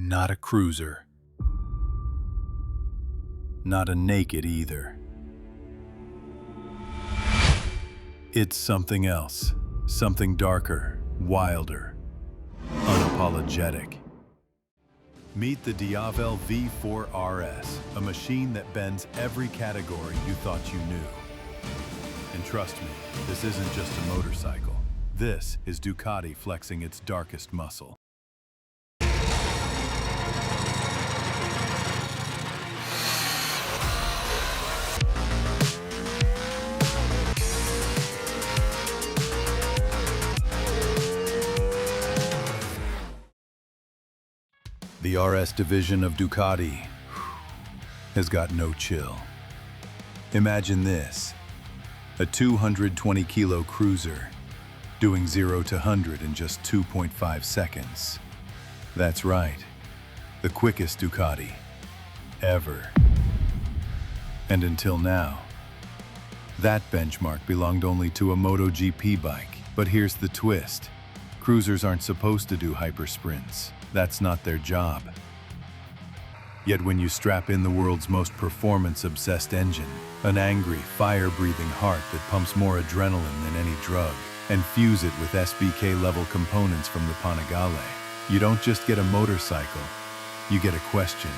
Not a cruiser. Not a naked either. It's something else. Something darker, wilder, unapologetic. Meet the Diavel V4 RS, a machine that bends every category you thought you knew. And trust me, this isn't just a motorcycle. This is Ducati flexing its darkest muscle. The RS division of Ducati has got no chill. Imagine this, a 220-kilo cruiser doing 0 to 100 in just 2.5 seconds. That's right, the quickest Ducati ever. And until now, that benchmark belonged only to a MotoGP bike. But here's the twist. Cruisers aren't supposed to do hyper sprints. That's not their job. Yet when you strap in the world's most performance-obsessed engine, an angry, fire-breathing heart that pumps more adrenaline than any drug, and fuse it with SBK-level components from the Panigale, you don't just get a motorcycle, you get a question.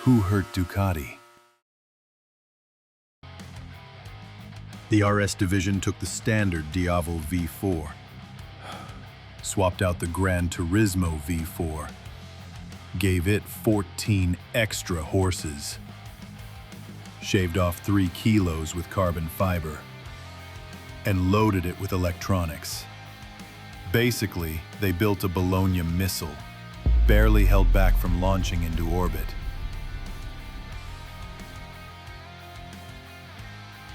Who hurt Ducati? The RS division took the standard Diavel V4, swapped out the Gran Turismo V4, gave it 14 extra horses, shaved off 3 kilos with carbon fiber, and loaded it with electronics. Basically, they built a Bologna missile, barely held back from launching into orbit.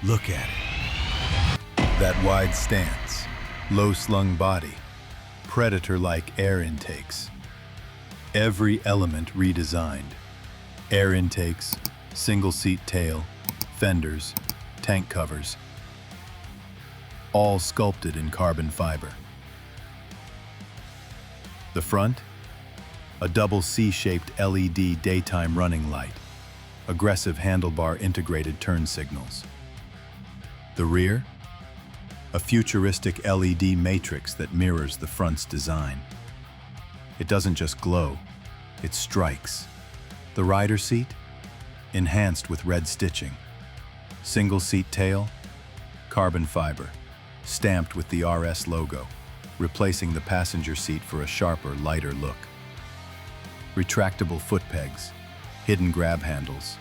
Look at it. That wide stance, low-slung body, Predator-like air intakes. Every element redesigned. Air intakes, single-seat tail, fenders, tank covers. All sculpted in carbon fiber. The front? A double C-shaped LED daytime running light. Aggressive handlebar integrated turn signals. The rear? A futuristic LED matrix that mirrors the front's design. It doesn't just glow, it strikes. The rider seat? Enhanced with red stitching. Single seat tail? Carbon fiber, stamped with the RS logo, replacing the passenger seat for a sharper, lighter look. Retractable foot pegs, hidden grab handles.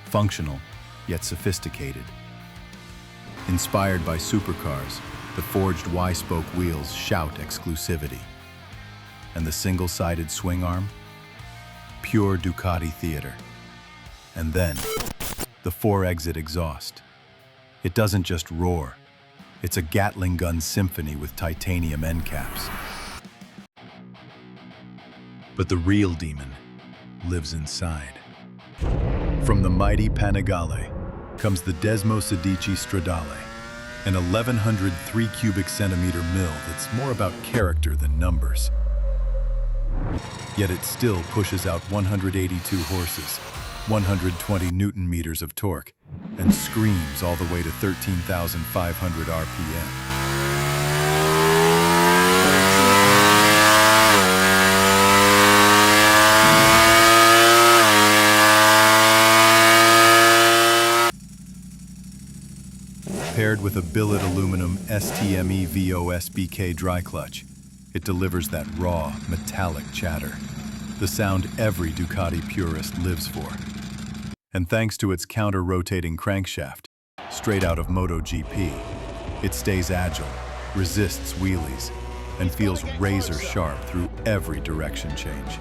Functional, yet sophisticated. Inspired by supercars, the forged Y-spoke wheels shout exclusivity. And the single-sided swing arm? Pure Ducati theater. And then, the 4-exit exhaust. It doesn't just roar. It's a Gatling gun symphony with titanium end caps. But the real demon lives inside. From the mighty Panigale comes the Desmosedici Stradale, an 1,103 cubic centimeter mill that's more about character than numbers. Yet it still pushes out 182 horses, 120 Newton meters of torque, and screams all the way to 13,500 RPM. Paired with a billet aluminum STME VOSBK dry clutch, it delivers that raw, metallic chatter, the sound every Ducati purist lives for. And thanks to its counter-rotating crankshaft, straight out of MotoGP, it stays agile, resists wheelies, and feels razor-sharp through every direction change.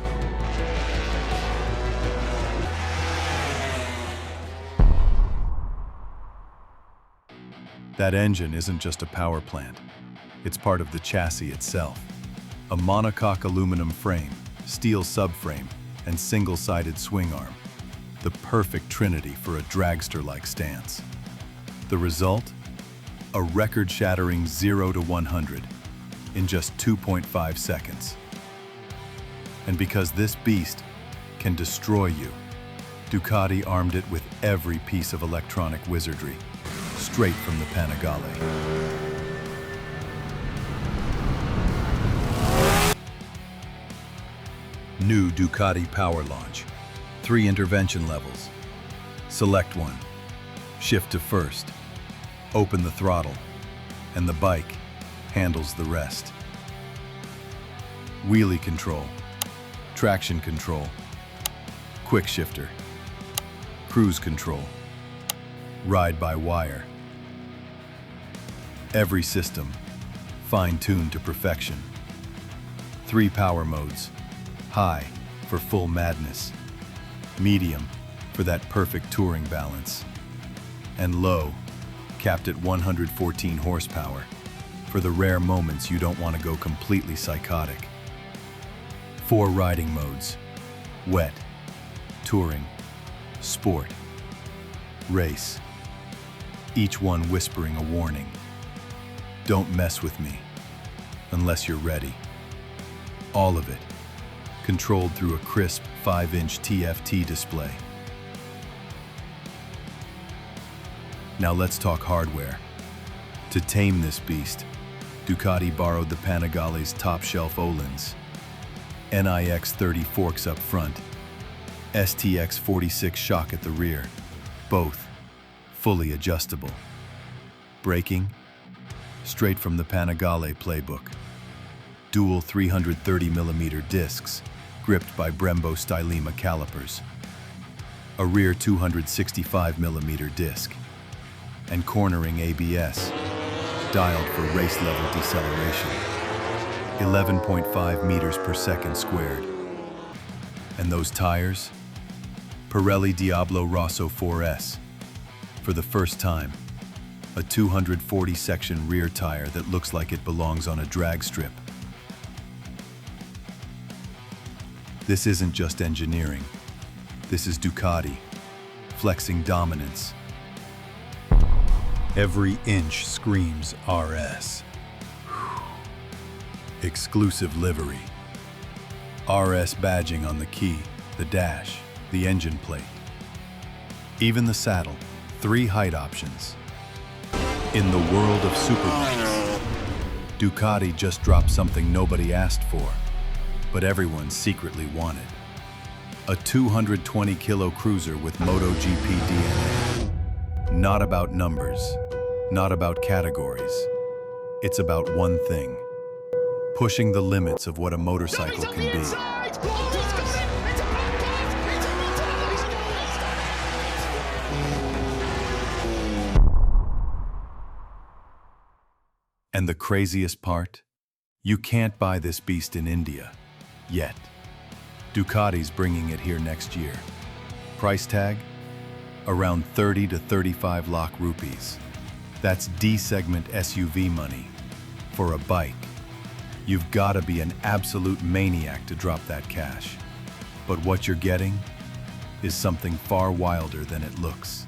That engine isn't just a power plant. It's part of the chassis itself. A monocoque aluminum frame, steel subframe, and single-sided swing arm. The perfect trinity for a dragster-like stance. The result? A record-shattering 0 to 100 in just 2.5 seconds. And because this beast can destroy you, Ducati armed it with every piece of electronic wizardry, straight from the Panigale. New Ducati Power Launch. 3 intervention levels. Select one. Shift to first. Open the throttle. And the bike handles the rest. Wheelie Control. Traction Control. Quick Shifter. Cruise Control. Ride by wire. Every system fine-tuned to perfection. 3 power modes. High for full madness. Medium for that perfect touring balance. And low, capped at 114 horsepower, for the rare moments you don't want to go completely psychotic. 4 riding modes: wet, touring, sport, race. Each one whispering a warning. Don't mess with me, unless you're ready. All of it, controlled through a crisp 5-inch TFT display. Now let's talk hardware. To tame this beast, Ducati borrowed the Panigale's top-shelf Ohlins. NIX 30 forks up front, STX 46 shock at the rear, both fully adjustable. Braking, straight from the Panigale playbook. Dual 330mm discs, gripped by Brembo Stylema calipers. A rear 265mm disc. And cornering ABS, dialed for race-level deceleration. 11.5 meters per second squared. And those tires? Pirelli Diavel V4 RS. For the first time, a 240-section rear tire that looks like it belongs on a drag strip. This isn't just engineering. This is Ducati, flexing dominance. Every inch screams RS. Exclusive livery. RS badging on the key, the dash, the engine plate. Even the saddle, 3 height options. In the world of superbikes, Ducati just dropped something nobody asked for, but everyone secretly wanted. A 220-kilo cruiser with MotoGP DNA. Not about numbers, not about categories. It's about one thing: pushing the limits of what a motorcycle can be. And the craziest part? You can't buy this beast in India, yet. Ducati's bringing it here next year. Price tag? Around 30 to 35 lakh rupees. That's D-segment SUV money. For a bike, you've got to be an absolute maniac to drop that cash. But what you're getting is something far wilder than it looks.